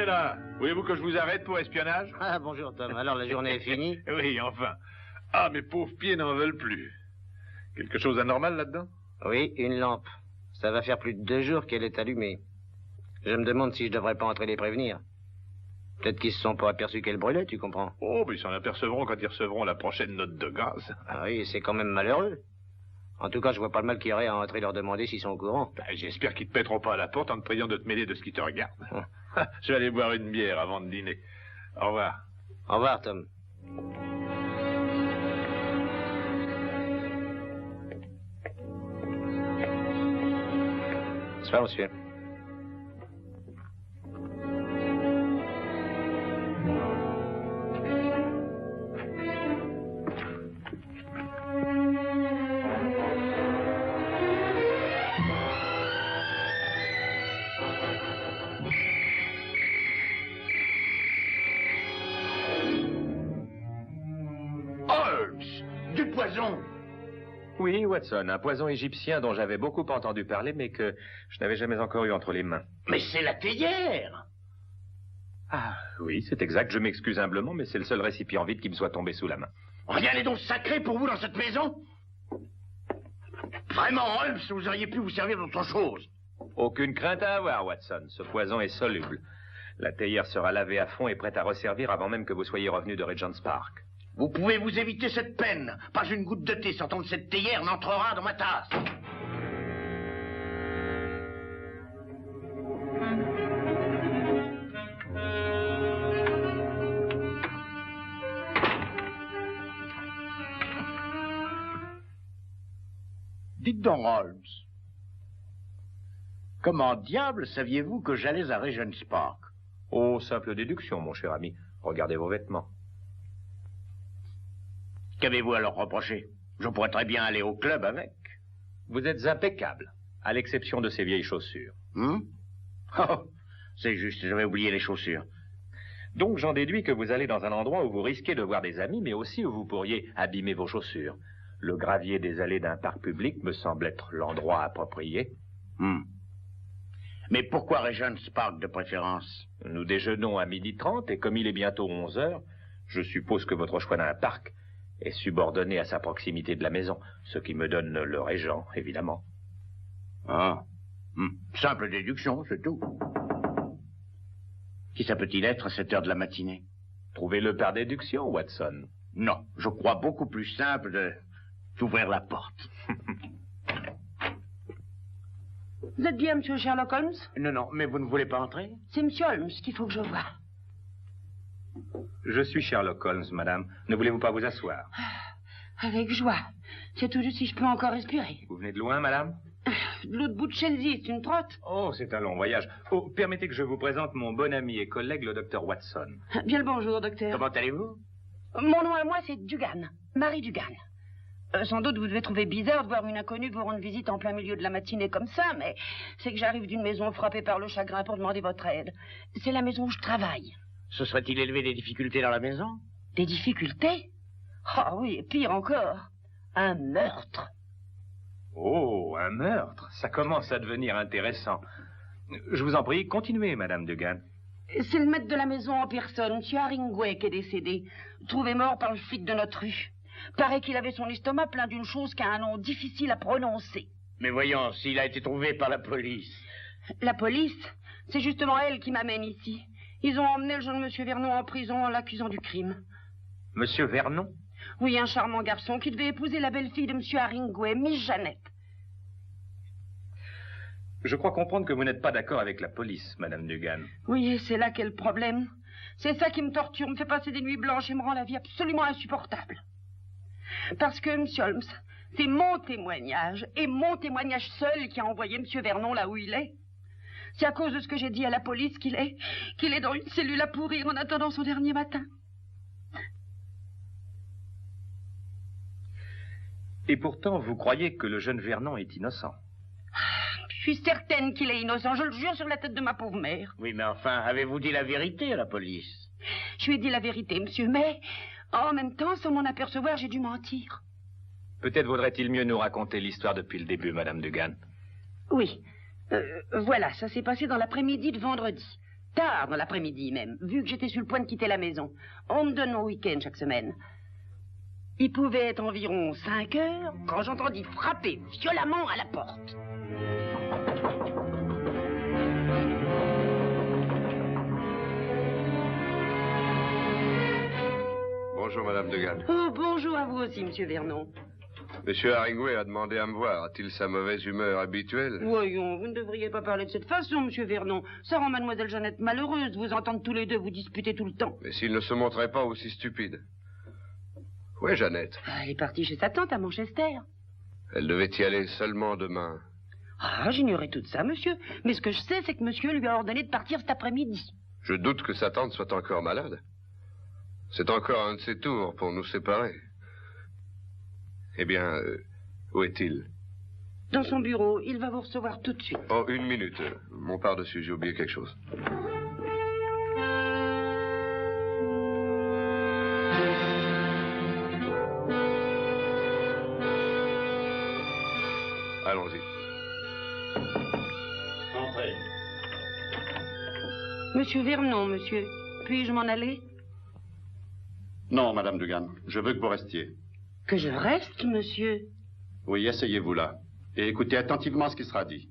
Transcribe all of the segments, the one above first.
là. Voulez-vous que je vous arrête pour espionnage? Ah, bonjour, Tom. Alors, la journée est finie? Oui, enfin. Ah, mes pauvres pieds n'en veulent plus. Quelque chose d'anormal là-dedans? Oui, une lampe. Ça va faire plus de 2 jours qu'elle est allumée. Je me demande si je devrais pas entrer les prévenir. Peut-être qu'ils se sont pas aperçus qu'elle brûlait, tu comprends? Oh, mais ils s'en apercevront quand ils recevront la prochaine note de gaz. Ah oui, c'est quand même malheureux. En tout cas, je vois pas le mal qu'il y aurait à entrer leur demander s'ils sont au courant. Ben, j'espère qu'ils te mettront pas à la porte en te priant de te mêler de ce qui te regarde. Je vais aller boire une bière avant de dîner. Au revoir. Au revoir, Tom. Bonsoir, monsieur. Du poison! Oui, Watson, un poison égyptien dont j'avais beaucoup entendu parler, mais que je n'avais jamais encore eu entre les mains. Mais c'est la théière! Ah, oui, c'est exact. Je m'excuse humblement, mais c'est le seul récipient vide qui me soit tombé sous la main. Rien n'est donc sacré pour vous dans cette maison? Vraiment, Holmes, vous auriez pu vous servir d'autre chose. Aucune crainte à avoir, Watson. Ce poison est soluble. La théière sera lavée à fond et prête à resservir avant même que vous soyez revenu de Regent's Park. Vous pouvez vous éviter cette peine. Pas une goutte de thé sortant de cette théière n'entrera dans ma tasse. Dites donc, Holmes, comment diable saviez-vous que j'allais à Regent's Park? Oh, simple déduction, mon cher ami. Regardez vos vêtements. Qu'avez-vous à leur reprocher? Je pourrais très bien aller au club avec. Vous êtes impeccable, à l'exception de ces vieilles chaussures. Oh, c'est juste, j'avais oublié les chaussures. Donc j'en déduis que vous allez dans un endroit où vous risquez de voir des amis, mais aussi où vous pourriez abîmer vos chaussures. Le gravier des allées d'un parc public me semble être l'endroit approprié. Mais pourquoi Regent's Park de préférence? Nous déjeunons à 12h30 et comme il est bientôt 11h, je suppose que votre choix d'un parc est subordonné à sa proximité de la maison, ce qui me donne le régent, évidemment. Ah. Simple déduction, c'est tout. Qui ça peut-il être à cette heure de la matinée? Trouvez-le par déduction, Watson. Non, je crois beaucoup plus simple d'ouvrir la porte. Vous êtes bien, monsieur Sherlock Holmes? Non, mais vous ne voulez pas entrer? C'est monsieur Holmes qu'il faut que je voie. Je suis Sherlock Holmes, madame. Ne voulez-vous pas vous asseoir? Avec joie. C'est tout juste si je peux encore respirer. Vous venez de loin, madame? De l'autre bout de Chelsea, c'est une trotte. Oh, c'est un long voyage. Oh, permettez que je vous présente mon bon ami et collègue, le docteur Watson. Bien le bonjour, docteur. Comment allez-vous? Mon nom à moi, c'est Dugan. Marie Dugan. Sans doute, vous devez trouver bizarre de voir une inconnue vous rendre visite en plein milieu de la matinée comme ça, mais c'est que j'arrive d'une maison frappée par le chagrin pour demander votre aide. C'est la maison où je travaille. Ce serait-il élevé des difficultés dans la maison? Des difficultés? Ah oui, pire encore. Un meurtre. Oh, un meurtre. Ça commence à devenir intéressant. Je vous en prie, continuez, madame Dugan. C'est le maître de la maison en personne, M. Haringway, qui est décédé. Trouvé mort par le flic de notre rue. Paraît qu'il avait son estomac plein d'une chose qui a un nom difficile à prononcer. Mais voyons, s'il a été trouvé par la police. La police? C'est justement elle qui m'amène ici. Ils ont emmené le jeune monsieur Vernon en prison en l'accusant du crime. Monsieur Vernon? Oui, un charmant garçon qui devait épouser la belle-fille de monsieur Haringway, Miss Jeannette. Je crois comprendre que vous n'êtes pas d'accord avec la police, madame Dugan. Oui, et c'est là qu'est le problème. C'est ça qui me torture, me fait passer des nuits blanches et me rend la vie absolument insupportable. Parce que, monsieur Holmes, c'est mon témoignage, et mon témoignage seul qui a envoyé monsieur Vernon là où il est. C'est à cause de ce que j'ai dit à la police qu'il est dans une cellule à pourrir en attendant son dernier matin. Et pourtant, vous croyez que le jeune Vernon est innocent? Je suis certaine qu'il est innocent, je le jure sur la tête de ma pauvre mère. Oui, mais enfin, avez-vous dit la vérité à la police? Je lui ai dit la vérité, monsieur, mais en même temps, sans m'en apercevoir, j'ai dû mentir. Peut-être vaudrait-il mieux nous raconter l'histoire depuis le début, madame Dugan. Oui. Voilà, ça s'est passé dans l'après-midi de vendredi. tard dans l'après-midi même, vu que j'étais sur le point de quitter la maison. On me donne mon week-end chaque semaine. Il pouvait être environ 5 heures quand j'entendis frapper violemment à la porte. Bonjour, Madame Degan. Oh, bonjour à vous aussi, Monsieur Vernon. Monsieur Haringway a demandé à me voir. A-t-il sa mauvaise humeur habituelle? Voyons, vous ne devriez pas parler de cette façon, Monsieur Vernon. Ça rend Mademoiselle Jeannette malheureuse de vous entendre tous les deux vous disputer tout le temps. Mais s'il ne se montrait pas aussi stupide. Où est Jeannette? Elle est partie chez sa tante à Manchester. Elle devait y aller seulement demain. Ah, j'ignorais tout ça, monsieur. Mais ce que je sais, c'est que monsieur lui a ordonné de partir cet après-midi. Je doute que sa tante soit encore malade. C'est encore un de ses tours pour nous séparer. Eh bien, où est-il? Dans son bureau. Il va vous recevoir tout de suite. Oh, une minute. Mon par-dessus, j'ai oublié quelque chose. Allons-y. Entrez. Monsieur Vernon, monsieur. Puis-je m'en aller? Non, Madame Dugan, je veux que vous restiez. Que je reste, monsieur? Oui, asseyez-vous là. Et écoutez attentivement ce qui sera dit.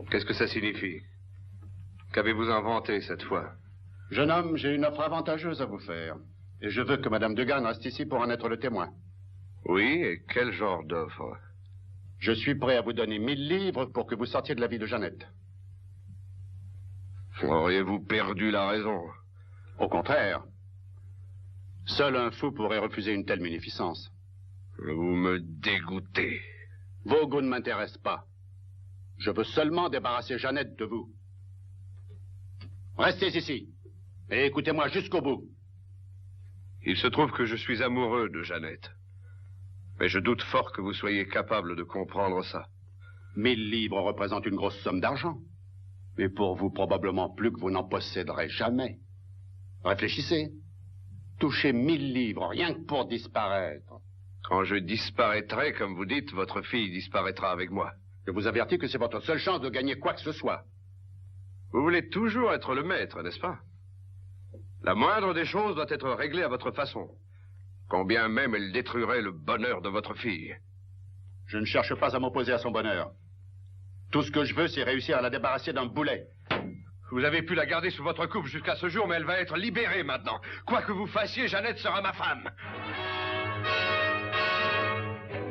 Qu'est-ce que ça signifie? Qu'avez-vous inventé cette fois? Jeune homme, j'ai une offre avantageuse à vous faire. Et je veux que Madame Dugan reste ici pour en être le témoin. Oui, et quel genre d'offre? Je suis prêt à vous donner 1000 livres pour que vous sortiez de la vie de Jeannette. Auriez-vous perdu la raison? Au contraire. Seul un fou pourrait refuser une telle munificence. Vous me dégoûtez. Vos goûts ne m'intéressent pas. Je veux seulement débarrasser Jeannette de vous. Restez ici. Et écoutez-moi jusqu'au bout. Il se trouve que je suis amoureux de Jeannette. Mais je doute fort que vous soyez capable de comprendre ça. 1000 livres représentent une grosse somme d'argent. Mais pour vous, probablement plus que vous n'en posséderez jamais. Réfléchissez. Touchez 1000 livres, rien que pour disparaître. Quand je disparaîtrai, comme vous dites, votre fille disparaîtra avec moi. Je vous avertis que c'est votre seule chance de gagner quoi que ce soit. Vous voulez toujours être le maître, n'est-ce pas? La moindre des choses doit être réglée à votre façon. Combien même elle détruirait le bonheur de votre fille. Je ne cherche pas à m'opposer à son bonheur. Tout ce que je veux, c'est réussir à la débarrasser d'un boulet. Vous avez pu la garder sous votre coupe jusqu'à ce jour, mais elle va être libérée maintenant. Quoi que vous fassiez, Jeannette sera ma femme.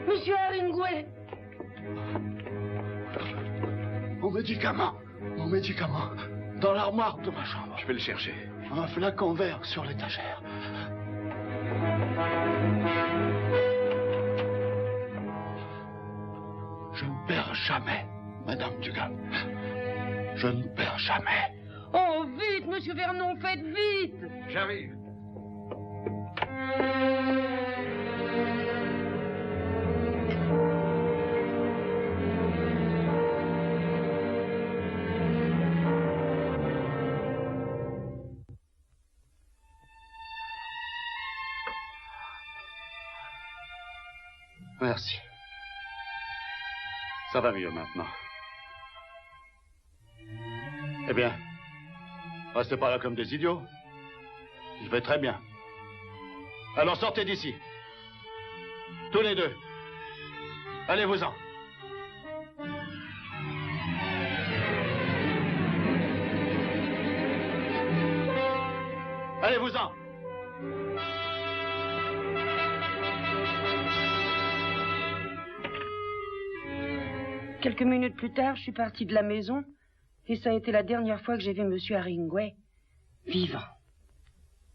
Monsieur Haringway! Mon médicament, dans l'armoire de ma chambre. Je vais le chercher. Un flacon vert sur l'étagère. Je ne perds jamais, Madame Dugan. Je ne perds jamais. Oh, vite, monsieur Vernon, faites vite! J'arrive. Merci. Ça va mieux maintenant. Eh bien, restez pas là comme des idiots. Je vais très bien. Alors sortez d'ici. Tous les deux. Allez-vous-en. Allez-vous-en. Quelques minutes plus tard, je suis partie de la maison et ça a été la dernière fois que j'ai vu monsieur Haringway vivant.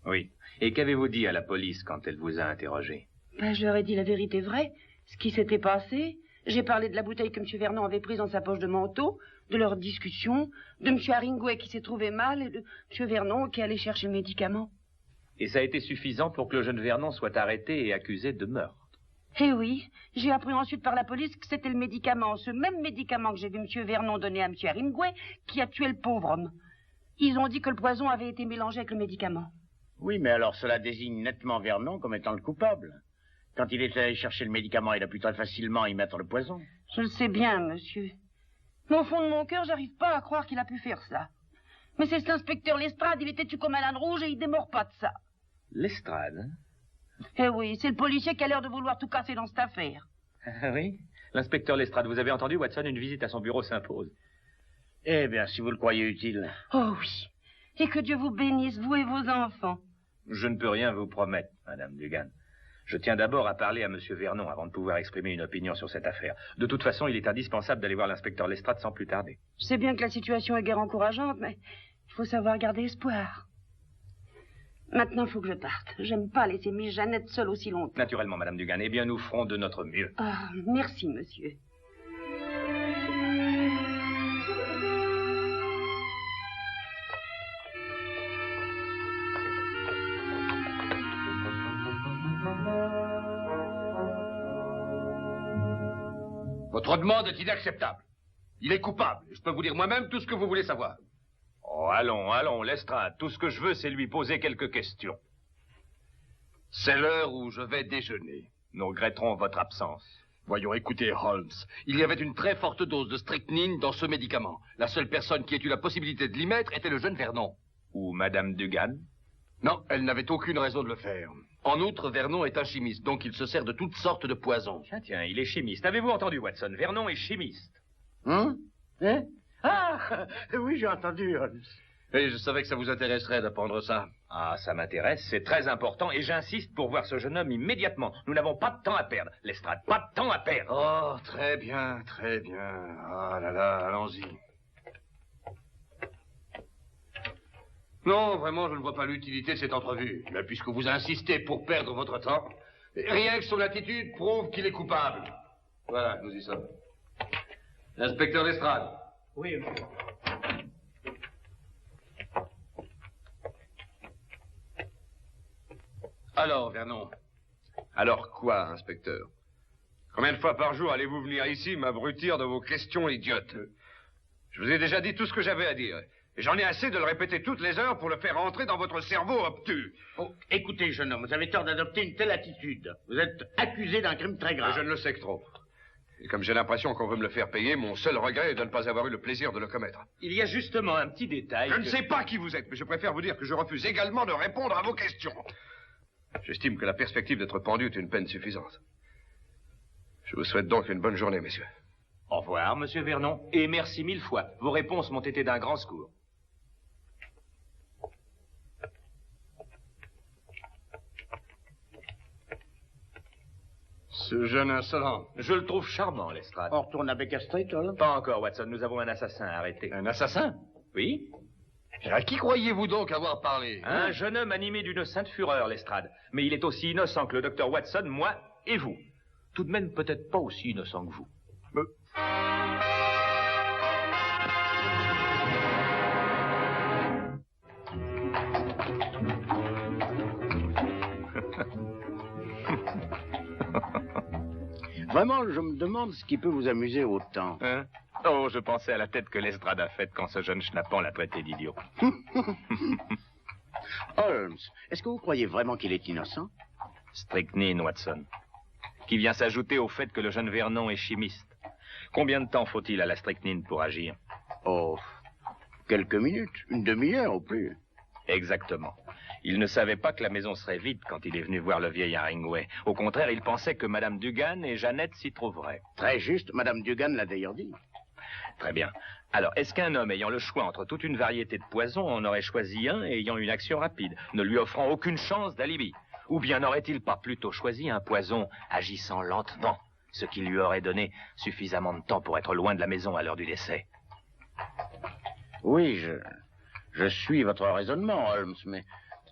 Oui. Et qu'avez-vous dit à la police quand elle vous a interrogé? Ben, je leur ai dit la vérité vraie, ce qui s'était passé. J'ai parlé de la bouteille que M. Vernon avait prise dans sa poche de manteau, de leur discussion, de M. Haringway qui s'est trouvé mal et de M. Vernon qui allait chercher le médicament. Et ça a été suffisant pour que le jeune Vernon soit arrêté et accusé de meurtre? Eh oui, j'ai appris ensuite par la police que c'était le médicament, ce même médicament que j'ai vu M. Vernon donner à M. Haringway, qui a tué le pauvre homme. Ils ont dit que le poison avait été mélangé avec le médicament. Oui, mais alors cela désigne nettement Vernon comme étant le coupable. Quand il est allé chercher le médicament, il a pu très facilement y mettre le poison. Je le sais bien, monsieur. Mais au fond de mon cœur, j'arrive pas à croire qu'il a pu faire ça. Mais c'est cet inspecteur Lestrade, il était têtu comme un âne rouge et il démord pas de ça. Lestrade, hein? Eh oui, c'est le policier qui a l'air de vouloir tout casser dans cette affaire. Ah oui? L'inspecteur Lestrade, vous avez entendu, Watson, une visite à son bureau s'impose. Eh bien, si vous le croyez utile. Oh oui. Et que Dieu vous bénisse, vous et vos enfants. Je ne peux rien vous promettre, Madame Dugan. Je tiens d'abord à parler à M. Vernon avant de pouvoir exprimer une opinion sur cette affaire. De toute façon, il est indispensable d'aller voir l'inspecteur Lestrade sans plus tarder. Je sais bien que la situation est guère encourageante, mais il faut savoir garder espoir. Maintenant, il faut que je parte. J'aime pas laisser Miss Jeannette seule aussi longtemps. Naturellement, Madame Dugan. Eh bien, nous ferons de notre mieux. Ah, merci, monsieur. Votre demande est inacceptable. Il est coupable. Je peux vous dire moi-même tout ce que vous voulez savoir. Oh, allons, Lestrade. Tout ce que je veux, c'est lui poser quelques questions. C'est l'heure où je vais déjeuner. Nous regretterons votre absence. Voyons, écoutez, Holmes. Il y avait une très forte dose de strychnine dans ce médicament. La seule personne qui ait eu la possibilité de l'y mettre était le jeune Vernon. Ou Madame Dugan? Non, elle n'avait aucune raison de le faire. En outre, Vernon est un chimiste, donc il se sert de toutes sortes de poisons. Tiens, il est chimiste. Avez-vous entendu, Watson? Vernon est chimiste. Hein? Ah, oui, j'ai entendu, Holmes. Et je savais que ça vous intéresserait d'apprendre ça. Ah, ça m'intéresse, c'est très important, et j'insiste pour voir ce jeune homme immédiatement. Nous n'avons pas de temps à perdre, Lestrade, pas de temps à perdre. Oh, très bien, très bien. Ah là là, allons-y. Non, vraiment, je ne vois pas l'utilité de cette entrevue. Mais puisque vous insistez pour perdre votre temps, rien que son attitude prouve qu'il est coupable. Voilà, nous y sommes. L'inspecteur Lestrade. Oui, monsieur. Alors, Vernon. Alors quoi, inspecteur? Combien de fois par jour allez-vous venir ici m'abrutir de vos questions idiotes? Je vous ai déjà dit tout ce que j'avais à dire. Et j'en ai assez de le répéter toutes les heures pour le faire entrer dans votre cerveau obtus. Oh, écoutez, jeune homme, vous avez tort d'adopter une telle attitude. Vous êtes accusé d'un crime très grave. Mais je ne le sais que trop. Et comme j'ai l'impression qu'on veut me le faire payer, mon seul regret est de ne pas avoir eu le plaisir de le commettre. Il y a justement un petit détail. Je ne sais pas qui vous êtes, mais je préfère vous dire que je refuse également de répondre à vos questions. J'estime que la perspective d'être pendu est une peine suffisante. Je vous souhaite donc une bonne journée, messieurs. Au revoir, Monsieur Vernon, et merci 1000 fois. Vos réponses m'ont été d'un grand secours. Ce jeune insolent. Je le trouve charmant, Lestrade. On retourne à Baker Street, Holmes? Pas encore, Watson. Nous avons un assassin à arrêter. Un assassin? Oui? À qui croyez-vous donc avoir parlé? Un jeune homme animé d'une sainte fureur, Lestrade. Mais il est aussi innocent que le docteur Watson, moi et vous. Tout de même peut-être pas aussi innocent que vous. Vraiment, je me demande ce qui peut vous amuser autant. Hein? Oh, je pensais à la tête que Lestrade a faite quand ce jeune schnappant l'a traité d'idiot. Holmes, est-ce que vous croyez vraiment qu'il est innocent? Strychnine, Watson. Qui vient s'ajouter au fait que le jeune Vernon est chimiste. Combien de temps faut-il à la strychnine pour agir? Oh, quelques minutes, une demi-heure au plus. Exactement. Il ne savait pas que la maison serait vide quand il est venu voir le vieil Haringway. Au contraire, il pensait que Madame Dugan et Jeannette s'y trouveraient. Très juste, Madame Dugan l'a d'ailleurs dit. Très bien. Alors, est-ce qu'un homme ayant le choix entre toute une variété de poisons en aurait choisi un et ayant une action rapide, ne lui offrant aucune chance d'alibi? Ou bien n'aurait-il pas plutôt choisi un poison agissant lentement, ce qui lui aurait donné suffisamment de temps pour être loin de la maison à l'heure du décès? Oui, je suis votre raisonnement, Holmes, mais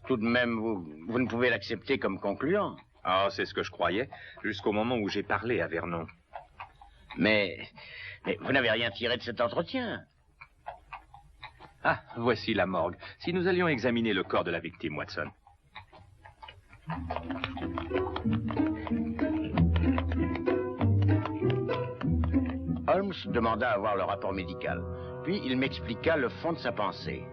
tout de même, vous ne pouvez l'accepter comme concluant. Ah, c'est ce que je croyais, jusqu'au moment où j'ai parlé à Vernon. Mais vous n'avez rien tiré de cet entretien. Ah, voici la morgue. Si nous allions examiner le corps de la victime, Watson. Holmes demanda à voir le rapport médical. Puis il m'expliqua le fond de sa pensée.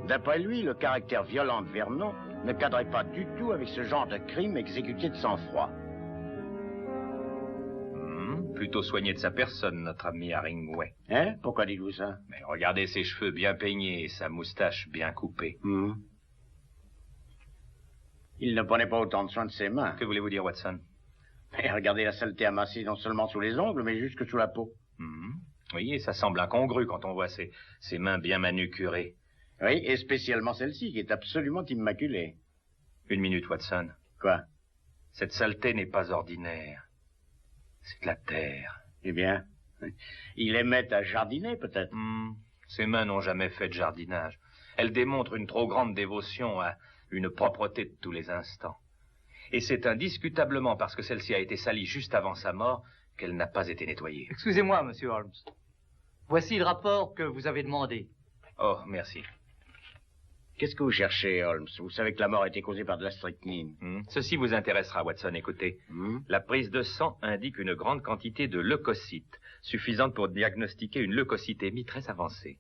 D'après lui, le caractère violent de Vernon ne cadrait pas du tout avec ce genre de crime exécuté de sang-froid. plutôt soigné de sa personne, notre ami Haringway. Hein? Pourquoi dites-vous ça? Mais regardez ses cheveux bien peignés et sa moustache bien coupée. Il ne prenait pas autant de soin de ses mains. Que voulez-vous dire, Watson? Et regardez la saleté amassée non seulement sous les ongles, mais jusque sous la peau. Oui, et ça semble incongru quand on voit ses mains bien manucurées. Oui, et spécialement celle-ci, qui est absolument immaculée. Une minute, Watson. Quoi? Cette saleté n'est pas ordinaire. C'est de la terre. Eh bien, il aimait à jardiner, peut-être. Ses mains n'ont jamais fait de jardinage. Elles démontrent une trop grande dévotion à une propreté de tous les instants. Et c'est indiscutablement parce que celle-ci a été salie juste avant sa mort qu'elle n'a pas été nettoyée. Excusez-moi, monsieur Holmes. Voici le rapport que vous avez demandé. Oh, merci. Qu'est-ce que vous cherchez, Holmes? Vous savez que la mort a été causée par de la strychnine. Ceci vous intéressera, Watson. Écoutez. La prise de sang indique une grande quantité de leucocytes, suffisante pour diagnostiquer une leucocytémie très avancée.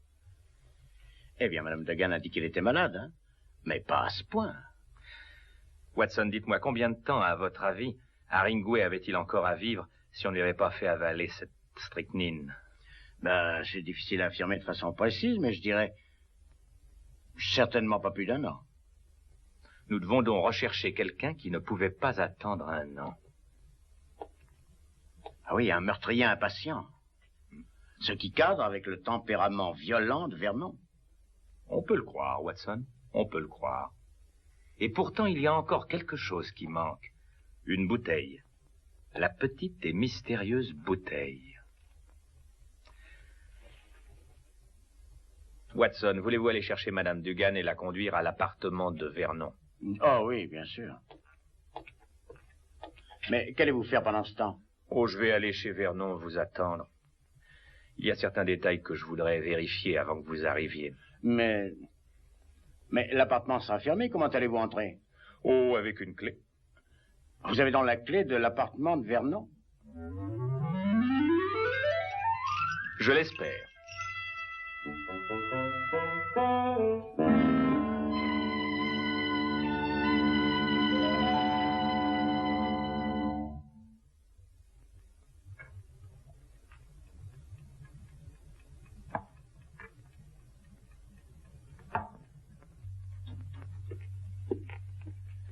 Eh bien, Mme Dugan a dit qu'elle était malade, hein? Mais pas à ce point. Watson, dites-moi, combien de temps, à votre avis, Haringway avait-il encore à vivre si on ne lui avait pas fait avaler cette strychnine? Ben, c'est difficile à affirmer de façon précise, mais je dirais certainement pas plus d'1 an. Nous devons donc rechercher quelqu'un qui ne pouvait pas attendre 1 an. Ah oui, un meurtrier impatient. Ce qui cadre avec le tempérament violent de Vernon. On peut le croire, Watson. On peut le croire. Et pourtant, il y a encore quelque chose qui manque. Une bouteille. La petite et mystérieuse bouteille. Watson, voulez-vous aller chercher Madame Dugan et la conduire à l'appartement de Vernon? Oh oui, bien sûr. Mais qu'allez-vous faire pendant ce temps? Oh, je vais aller chez Vernon vous attendre. Il y a certains détails que je voudrais vérifier avant que vous arriviez. Mais l'appartement sera fermé, comment allez-vous entrer? Oh, avec une clé. Vous avez donc la clé de l'appartement de Vernon? Je l'espère.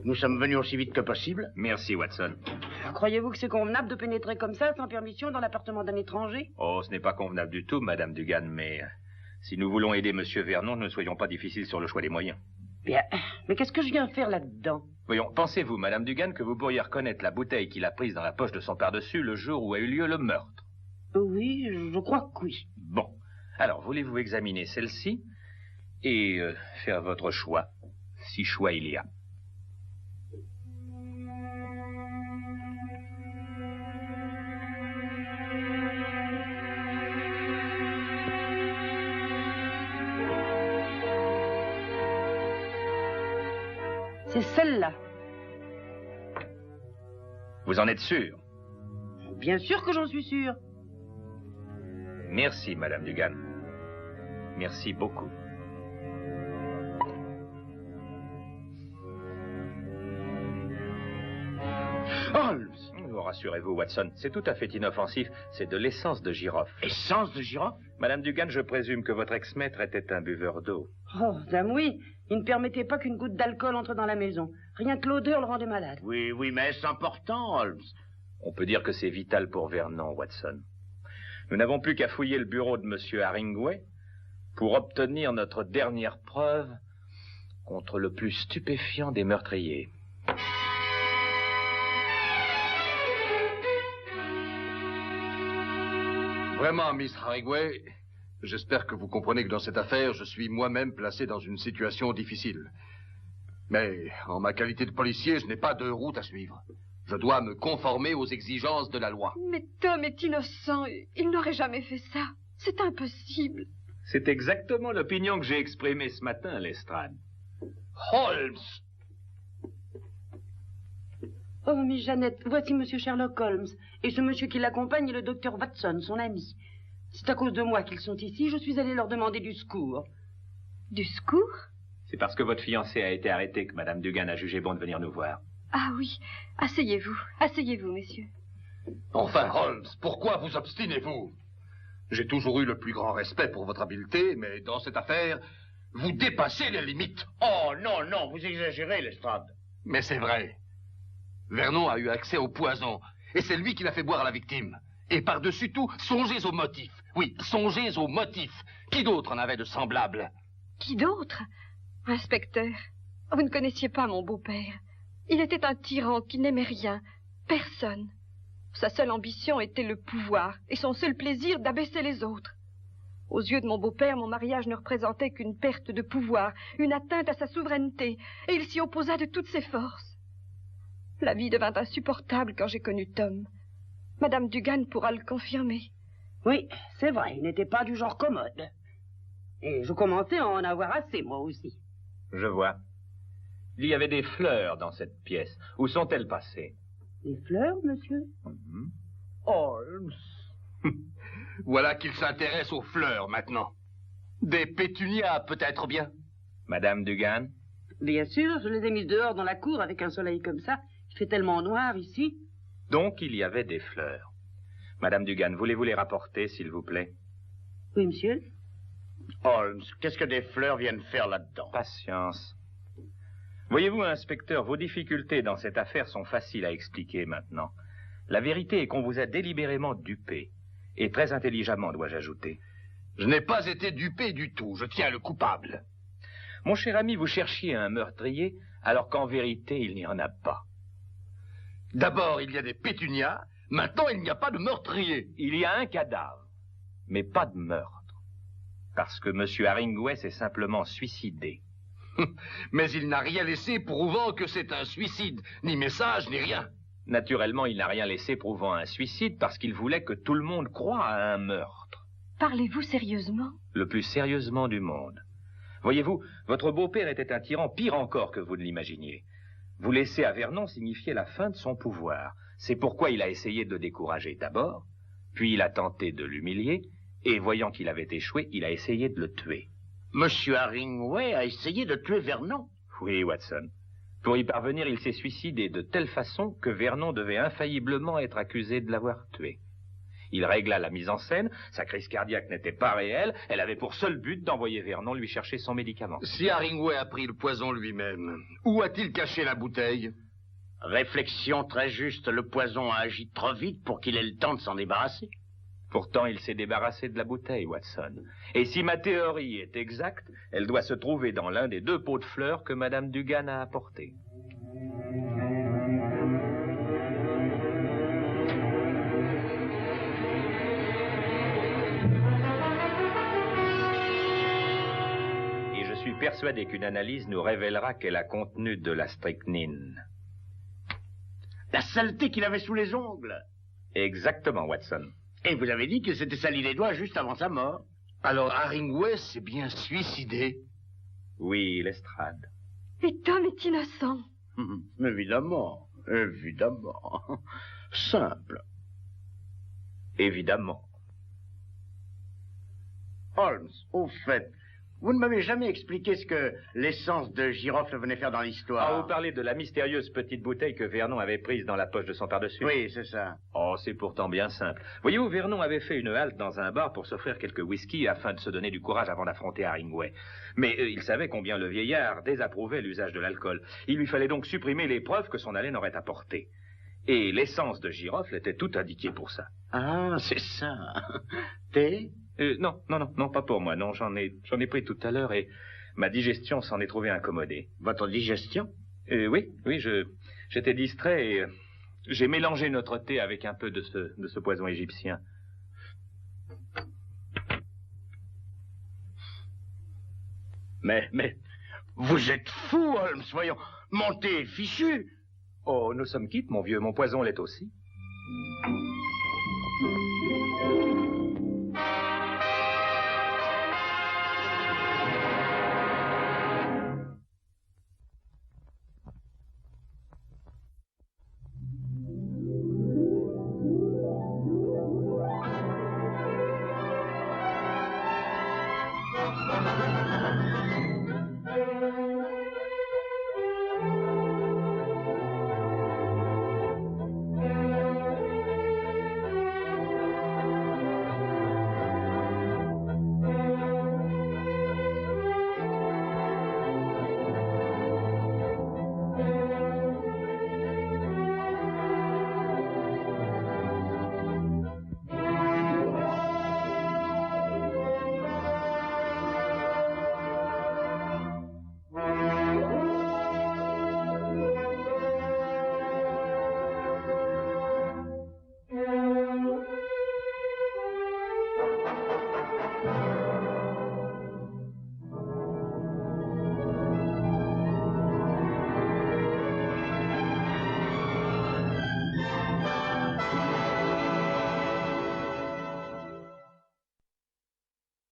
Nous sommes venus aussi vite que possible. Merci, Watson. Croyez-vous que c'est convenable de pénétrer comme ça, sans permission, dans l'appartement d'un étranger? Oh, ce n'est pas convenable du tout, Madame Dugan, mais si nous voulons aider Monsieur Vernon, ne soyons pas difficiles sur le choix des moyens. Bien, mais qu'est-ce que je viens faire là-dedans? Voyons, pensez-vous, Madame Dugan, que vous pourriez reconnaître la bouteille qu'il a prise dans la poche de son pardessus le jour où a eu lieu le meurtre? Oui, je crois que oui. Bon. Alors, voulez-vous examiner celle-ci et faire votre choix, si choix il y a? C'est celle-là. Vous en êtes sûr? Bien sûr que j'en suis sûr. Merci, Madame Dugan. Merci beaucoup. Holmes! Oh, rassurez-vous, Watson, c'est tout à fait inoffensif. C'est de l'essence de girofle. Essence de girofle? Madame Dugan, je présume que votre ex-maître était un buveur d'eau. Oh, dame, oui. Il ne permettait pas qu'une goutte d'alcool entre dans la maison. Rien que l'odeur le rendait malade. Oui, mais c'est important, Holmes. On peut dire que c'est vital pour Vernon, Watson. Nous n'avons plus qu'à fouiller le bureau de Monsieur Haringway pour obtenir notre dernière preuve contre le plus stupéfiant des meurtriers. Vraiment, Miss Haringway, j'espère que vous comprenez que dans cette affaire, je suis moi-même placé dans une situation difficile. Mais en ma qualité de policier, je n'ai pas de route à suivre. Je dois me conformer aux exigences de la loi. Mais Tom est innocent. Il n'aurait jamais fait ça. C'est impossible. C'est exactement l'opinion que j'ai exprimée ce matin à Lestrade. Holmes! Oh, mais Jeannette, voici Monsieur Sherlock Holmes. Et ce monsieur qui l'accompagne est le docteur Watson, son ami. C'est à cause de moi qu'ils sont ici. Je suis allé leur demander du secours. Du secours? C'est parce que votre fiancé a été arrêté que Madame Dugan a jugé bon de venir nous voir. Ah oui. Asseyez-vous. Asseyez-vous, messieurs. Enfin, Holmes, pourquoi vous obstinez-vous? J'ai toujours eu le plus grand respect pour votre habileté, mais dans cette affaire, vous dépassez les limites. Oh, non, non, vous exagérez, Lestrade. Mais c'est vrai. Vernon a eu accès au poison, et c'est lui qui l'a fait boire à la victime. Et par-dessus tout, songez aux motifs. Oui, songez aux motifs. Qui d'autre en avait de semblables? Qui d'autre? Inspecteur, vous ne connaissiez pas mon beau-père. Il était un tyran qui n'aimait rien, personne. Sa seule ambition était le pouvoir, et son seul plaisir d'abaisser les autres. Aux yeux de mon beau-père, mon mariage ne représentait qu'une perte de pouvoir, une atteinte à sa souveraineté, et il s'y opposa de toutes ses forces. La vie devint insupportable quand j'ai connu Tom. Madame Dugan pourra le confirmer. Oui, c'est vrai, il n'était pas du genre commode. Et je commençais à en avoir assez, moi aussi. Je vois. Il y avait des fleurs dans cette pièce. Où sont-elles passées? Des fleurs, monsieur? Holmes. Voilà qu'il s'intéresse aux fleurs, maintenant. Des pétunias, peut-être bien. Madame Dugan? Bien sûr, je les ai mises dehors dans la cour avec un soleil comme ça. Il fait tellement noir ici. Donc, il y avait des fleurs. Madame Dugan, voulez-vous les rapporter, s'il vous plaît? Oui, monsieur. Holmes, qu'est-ce que des fleurs viennent faire là-dedans? Patience. Voyez-vous, inspecteur, vos difficultés dans cette affaire sont faciles à expliquer maintenant. La vérité est qu'on vous a délibérément dupé. Et très intelligemment, dois-je ajouter. Je n'ai pas été dupé du tout. Je tiens le coupable. Mon cher ami, vous cherchiez un meurtrier, alors qu'en vérité, il n'y en a pas. D'abord, il y a des pétunias. Maintenant, il n'y a pas de meurtrier. Il y a un cadavre, mais pas de meurtre. Parce que M. Haringway s'est simplement suicidé. Mais il n'a rien laissé prouvant que c'est un suicide. Ni message, ni rien. Naturellement, il n'a rien laissé prouvant un suicide parce qu'il voulait que tout le monde croie à un meurtre. Parlez-vous sérieusement? Le plus sérieusement du monde. Voyez-vous, votre beau-père était un tyran pire encore que vous ne l'imaginiez. Vous laisser à Vernon signifiait la fin de son pouvoir. C'est pourquoi il a essayé de le décourager d'abord, puis il a tenté de l'humilier, et voyant qu'il avait échoué, il a essayé de le tuer. Monsieur Haringway a essayé de tuer Vernon? Oui, Watson. Pour y parvenir, il s'est suicidé de telle façon que Vernon devait infailliblement être accusé de l'avoir tué. Il régla la mise en scène, sa crise cardiaque n'était pas réelle, elle avait pour seul but d'envoyer Vernon lui chercher son médicament. Si Haringway a pris le poison lui-même, où a-t-il caché la bouteille? Réflexion très juste, le poison a agi trop vite pour qu'il ait le temps de s'en débarrasser. Pourtant, il s'est débarrassé de la bouteille, Watson. Et si ma théorie est exacte, elle doit se trouver dans l'un des 2 pots de fleurs que Madame Dugan a apportés. Et je suis persuadé qu'une analyse nous révélera qu'elle a contenu de la strychnine. La saleté qu'il avait sous les ongles. Exactement, Watson. Et vous avez dit qu'il s'était sali les doigts juste avant sa mort. Alors Haringway s'est bien suicidé? Oui, Lestrade. Et Tom est innocent. Évidemment, évidemment. Simple. Évidemment. Holmes, au fait, vous ne m'avez jamais expliqué ce que l'essence de girofle venait faire dans l'histoire. Ah, vous parlez de la mystérieuse petite bouteille que Vernon avait prise dans la poche de son pardessus? Oui, c'est ça. Oh, c'est pourtant bien simple. Voyez-vous, Vernon avait fait une halte dans un bar pour s'offrir quelques whisky afin de se donner du courage avant d'affronter Haringway. Mais il savait combien le vieillard désapprouvait l'usage de l'alcool. Il lui fallait donc supprimer les preuves que son haleine aurait apportées. Et l'essence de girofle était tout indiquée pour ça. Ah, c'est ça. Thé? Non, pas pour moi, non, j'en ai pris tout à l'heure et ma digestion s'en est trouvée incommodée. Votre digestion? Oui, j'étais distrait et j'ai mélangé notre thé avec un peu de ce poison égyptien. Mais, vous êtes fou, Holmes, voyons, mon thé est fichu. Oh, nous sommes quittes, mon vieux, mon poison l'est aussi.